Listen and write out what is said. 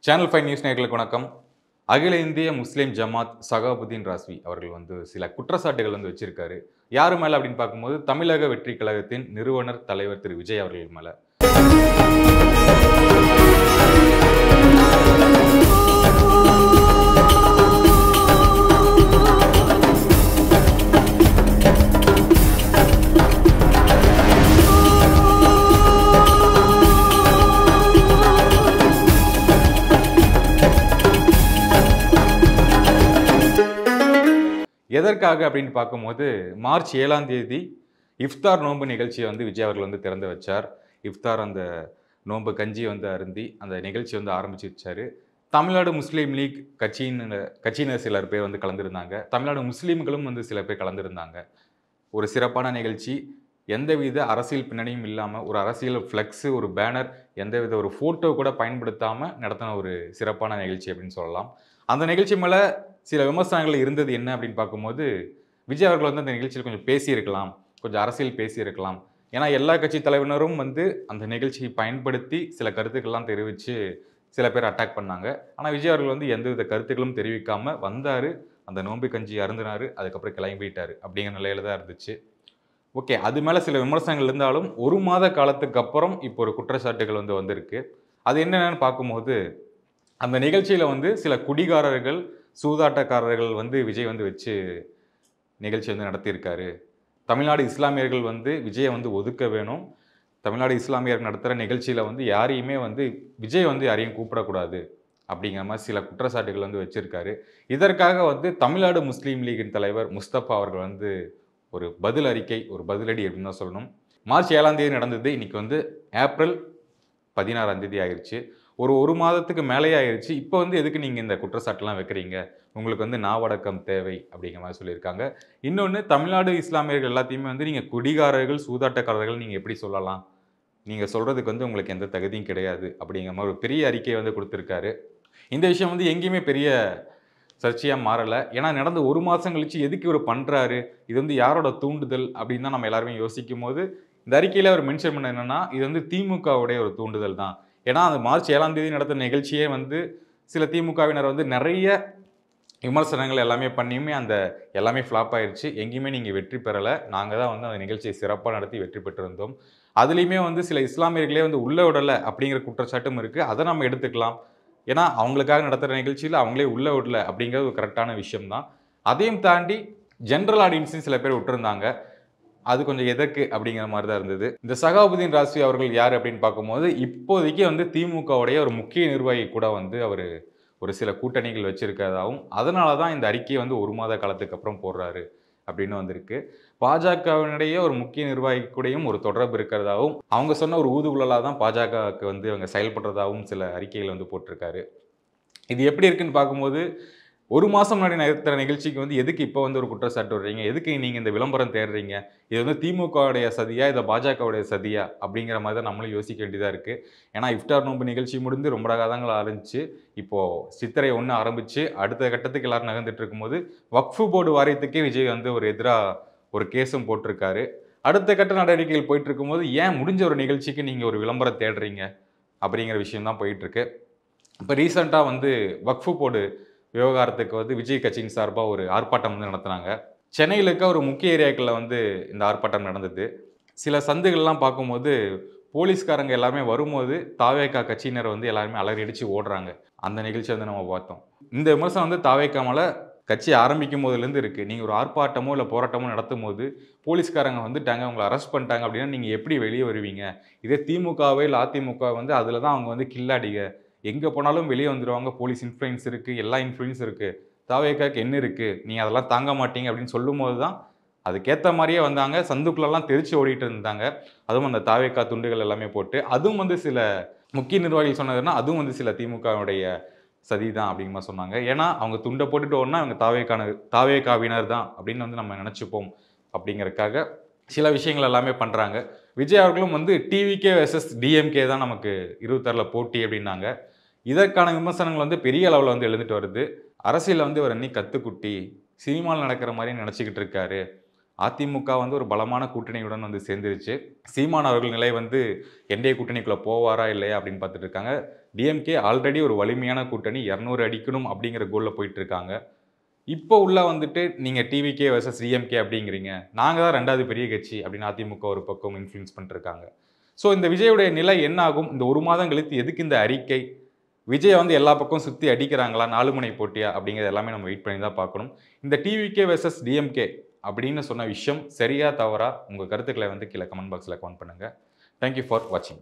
Channel 5 news நேயர்களுக்கு வணக்கம். அகில இந்திய முஸ்லிம் ஜமாத் சகாபுதீன் ராஸ்வி அவர்கள் சில குற்றச்சாட்டுகள் வச்சிருக்காரு. யாரு மேல அப்படின்னு பார்க்கும்போது தமிழக வெற்றி கழகத்தின் நிறுவனர் தலைவர் திரு விஜய் அவர்கள் மேல. எதற்காக அப்படின்னு பார்க்கும்போது மார்ச் 7ஆம் தேதி இஃப்தார் நோன்பு நிகழ்ச்சியை விஜய் அவர்கள் திறந்து வச்சார். இஃப்தார் அந்த நோன்பு கஞ்சியை அருந்தி அந்த நிகழ்ச்சி ஆரம்பிச்சு வச்சாரு. தமிழ்நாடு முஸ்லீம் லீக் கட்சியினர் சிலர் பேர் கலந்துருந்தாங்க. தமிழ்நாடு முஸ்லீம்களும் சில பேர் கலந்துருந்தாங்க. ஒரு சிறப்பான நிகழ்ச்சி. எந்தவித அரசியல் பின்னணியும் இல்லாமல் ஒரு அரசியல் ஃப்ளெக்ஸு, ஒரு பேனர், எந்தவித ஒரு ஃபோட்டோ கூட பயன்படுத்தாமல் நடத்தின ஒரு சிறப்பான நிகழ்ச்சி அப்படின்னு சொல்லலாம். அந்த நிகழ்ச்சி மேலே சில விமர்சனங்கள் இருந்தது என்ன அப்படின்னு பார்க்கும்போது, விஜய் அவர்கள் அந்த நிகழ்ச்சியில் கொஞ்சம் பேசியிருக்கலாம், கொஞ்சம் அரசியல் பேசியிருக்கலாம். ஏன்னா எல்லா கட்சி தலைவரும் அந்த நிகழ்ச்சியை பயன்படுத்தி சில கருத்துக்கள்லாம் தெரிவித்து சில பேர் அட்டாக் பண்ணாங்க. ஆனால் விஜய் அவர்கள் எந்தவித கருத்துக்களும் தெரிவிக்காமல் வந்தார், அந்த நோன்பு கஞ்சி அருந்தினார், அதுக்கப்புறம் கிளம்பிட்டார். அப்படிங்கிற நிலையில தான் இருந்துச்சு. ஓகே, அது மேலே சில விமர்சனங்கள் இருந்தாலும் ஒரு மாத காலத்துக்கு அப்புறம் இப்போ ஒரு குற்றச்சாட்டுகள் வந்திருக்கு. அது என்னென்னு பார்க்கும்போது, அந்த நிகழ்ச்சியில் சில குடிகாரர்கள், சூதாட்டக்காரர்கள் விஜய் வச்சு நிகழ்ச்சி நடத்தியிருக்காரு. தமிழ்நாடு இஸ்லாமியர்கள் விஜயை ஒதுக்க வேணும். தமிழ்நாடு இஸ்லாமியர்கள் நடத்துகிற நிகழ்ச்சியில் யாரையுமே விஜய் யாரையும் கூப்பிடக்கூடாது அப்படிங்கிற மாதிரி சில குற்றச்சாட்டுகள் வச்சுருக்காரு. இதற்காக தமிழ்நாடு முஸ்லீம் லீகின் தலைவர் முஸ்தபா அவர்கள் ஒரு பதில் அறிக்கை, ஒரு பதிலடி அப்படின்னு தான் சொல்லணும். மார்ச் 7ஆம் தேதி நடந்தது. இன்றைக்கி ஏப்ரல் 16ஆம் தேதி ஆயிடுச்சு. ஒரு மாதத்துக்கு மேலேயே ஆயிடுச்சு. இப்போ எதுக்கு நீங்கள் இந்த குற்றச்சாட்டுலாம் வைக்கிறீங்க? உங்களுக்கு நாவடக்கம் தேவை அப்படிங்கிற மாதிரி சொல்லியிருக்காங்க. இன்னொன்று, தமிழ்நாடு இஸ்லாமியர்கள் எல்லாத்தையுமே நீங்கள் குடிகாரர்கள், சூதாட்டக்காரர்கள் நீங்கள் எப்படி சொல்லலாம்? நீங்கள் சொல்கிறதுக்கு உங்களுக்கு எந்த தகுதியும் கிடையாது அப்படிங்கிற மாதிரி ஒரு பெரிய அறிக்கையை கொடுத்துருக்காரு. இந்த விஷயம் எங்கேயுமே பெரிய சர்ச்சையாக மாறலை. ஏன்னா நடந்து ஒரு மாதம் கழிச்சு எதுக்கு இவர் பண்ணுறாரு, இது யாரோட தூண்டுதல் அப்படின்னு தான் நம்ம எல்லாருமே யோசிக்கும் போது, இந்த அறிக்கையில் அவர் மென்ஷன் பண்ண என்னென்னா, இது திமுகவுடைய ஒரு தூண்டுதல் தான். ஏன்னா அந்த மார்ச் 7ஆம் தேதி நடந்த நிகழ்ச்சியே சில திமுகவினர் நிறைய விமர்சனங்கள் எல்லாமே பண்ணியுமே எல்லாமே ஃப்ளாப் ஆயிடுச்சு. எங்கேயுமே நீங்கள் வெற்றி பெறலை. நாங்கள் தான் அந்த நிகழ்ச்சியை சிறப்பாக நடத்தி வெற்றி பெற்றிருந்தோம். அதுலேயுமே சில இஸ்லாமியர்களே உள்ள விடலை அப்படிங்கிற குற்றச்சாட்டும் இருக்குது. அதை நம்ம எடுத்துக்கலாம். ஏன்னா அவங்களுக்காக நடத்துகிற நிகழ்ச்சியில் அவங்களே உள்ள விடல அப்படிங்கிறது ஒரு கரெக்டான விஷயம் தான். அதையும் தாண்டி ஜென்ரல் ஆடியன்ஸையும் சில பேர் விட்டுருந்தாங்க. அது கொஞ்சம் எதற்கு அப்படிங்கிற மாதிரி தான் இருந்தது. இந்த சகாபுதீன் ராஸ்வி அவர்கள் யார் அப்படின்னு பார்க்கும்போது, இப்போதைக்கு திமுகவுடைய ஒரு முக்கிய நிர்வாகி கூட அவர் ஒரு சில கூட்டணிகள் வச்சிருக்கிறதாகவும், அதனால தான் இந்த அறிக்கையை ஒரு மாத காலத்துக்கு அப்புறம் போடுறாரு அப்படின்னு வந்திருக்கு. பாஜகவினுடைய ஒரு முக்கிய நிர்வாகி கூடயும் ஒரு தொடர்பு இருக்கிறதாகவும், அவங்க சொன்ன ஒரு ஊதுகுழலாக தான் பாஜகவுக்கு அவங்க செயல்படுறதாகவும் சில அறிக்கைகள் போட்டிருக்காரு. இது எப்படி இருக்குன்னு பார்க்கும்போது, ஒரு மாதம் முன்னாடி நடத்துகிற நிகழ்ச்சிக்கு எதுக்கு இப்போ ஒரு குற்றச்சாட்டு வர்றீங்க? எதுக்கு நீங்கள் இந்த விளம்பரம் தேடுறீங்க? இது திமுகவுடைய சதியா, இதை பாஜகவுடைய சதியா அப்படிங்கிற மாதிரி தான் நம்மளும் யோசிக்க வேண்டியதாக இருக்குது. ஏன்னா இஃப்தார் நோன்பு நிகழ்ச்சி முடிந்து ரொம்ப காலங்கள் ஆரம்பிச்சு, இப்போது சித்திரை 1 ஆரம்பித்து அடுத்த கட்டத்துக்கு எல்லாரும் நகர்ந்துட்டு இருக்கும்போது, வக்ஃபு போர்டு வாரியத்துக்கே விஜய் ஒரு எதிராக ஒரு கேஸும் போட்டிருக்காரு. அடுத்த கட்ட நடவடிக்கைகள் போயிட்டு இருக்கும்போது, ஏன் முடிஞ்ச ஒரு நிகழ்ச்சிக்கு நீங்கள் ஒரு விளம்பரம் தேடுறீங்க அப்படிங்கிற விஷயம் தான் போயிட்டுருக்கு. இப்போ ரீசெண்டாக வக்ஃபு போர்டு விவகாரத்துக்கு விஜய் கட்சியின் சார்பாக ஒரு ஆர்ப்பாட்டம் நடத்தினாங்க. சென்னையில் இருக்க ஒரு முக்கிய ஏரியாக்களில் இந்த ஆர்ப்பாட்டம் நடந்தது. சில சந்துகள்லாம் பார்க்கும்போது போலீஸ்காரங்க எல்லாருமே வரும்போது தாவேகா கட்சியினர் எல்லாருமே அலறடிச்சு ஓடுறாங்க. அந்த நிகழ்ச்சி நம்ம பார்த்தோம். இந்த விமர்சனம் தாவேகா மேலே கட்சி ஆரம்பிக்கும் போதுலேருந்து இருக்குது. நீங்கள் ஒரு ஆர்ப்பாட்டமோ இல்லை போராட்டமோ நடத்தும் போது போலீஸ்காரங்க வந்துட்டாங்க, அவங்களை அரெஸ்ட் பண்ணிட்டாங்க அப்படின்னா நீங்கள் எப்படி வெளியே வருவீங்க? இதே திமுகவே இல்லை அதிமுக அதில் தான் அவங்க கில்லாடிங்க, எங்கே போனாலும் வெளியே வந்துடுவாங்க, போலீஸ் இன்ஃப்ளூயன்ஸ் இருக்குது, எல்லா இன்ஃப்ளூயன்ஸ் இருக்குது, தாவேகாக்கு என்ன இருக்குது, நீங்கள் அதெல்லாம் தாங்க மாட்டீங்க அப்படின்னு சொல்லும் போது தான் அதுக்கேற்ற மாதிரியே வந்தாங்க. சந்துக்குள்ளெல்லாம் தெரிச்சு ஓடிட்டு இருந்தாங்க. அதுவும் அந்த தாவேகா துண்டுகள் எல்லாமே போட்டு, அதுவும் சில முக்கிய நிர்வாகிகள் சொன்னதுன்னா அதுவும் சில திமுகவுடைய சதி தான் அப்படிங்கிற சொன்னாங்க. ஏன்னா அவங்க துண்டை போட்டுட்டு ஓடனா அவங்க தாவேகாவினர் தான் அப்படின்னு நம்ம நினச்சிப்போம் அப்படிங்கிறதுக்காக சில விஷயங்கள் எல்லாமே பண்ணுறாங்க. விஜய் அவர்களும் டிவிகே வெர்சஸ் டிஎம்கே தான் நமக்கு 26 போட்டி அப்படின்னாங்க. இதற்கான விமர்சனங்கள் பெரிய அளவில் எழுந்துட்டு வருது. அரசியலில் இவர் இன்னைக்கு கத்துக்குட்டி, சினிமாவில் நடக்கிற மாதிரி நினச்சிக்கிட்டு இருக்காரு அதிமுக வந்து ஒரு பலமான கூட்டணியுடன் வந்து சேர்ந்துருச்சு. சீமான் அவர்கள் நிலை வந்து என்டிஏ கூட்டணிக்குள்ள போவாரா இல்லையா அப்படின்னு பார்த்துட்டு இருக்காங்க. டிஎம்கே ஆல்ரெடி ஒரு வலிமையான கூட்டணி 200 அடிக்கணும் அப்படிங்கிற கோல்ல போயிட்டு இருக்காங்க. இப்போ உள்ள வந்துட்டு நீங்க டிவிகே வெர்சஸ் டிஎம்கே அப்படிங்கிறீங்க. நாங்க தான் 2வது பெரிய கட்சி அப்படின்னு அதிமுக ஒரு பக்கம் இன்ஃப்ளூயன்ஸ் பண்ணிருக்காங்க. ஸோ இந்த விஜயுடைய நிலை என்ன ஆகும்? இந்த 1 மாதம் கழித்து எதுக்கு இந்த அறிக்கை? விஜய் வந்து எல்லா பக்கம் சுத்தி அடிக்கிறாங்களா? 4 முனை போட்டியா? அப்படிங்கிறது எல்லாமே நம்ம வெயிட் பண்ணி தான் பார்க்கணும். இந்த டிவிகே வெர்சஸ் டிஎம்கே அப்படின்னு சொன்ன விஷயம் சரியா? தவறா? உங்க கருத்துக்களை வந்து கீழ கமெண்ட் பாக்ஸ்ல கமெண்ட் பண்ணுங்க. தேங்க் யூ ஃபார் வாட்சிங்.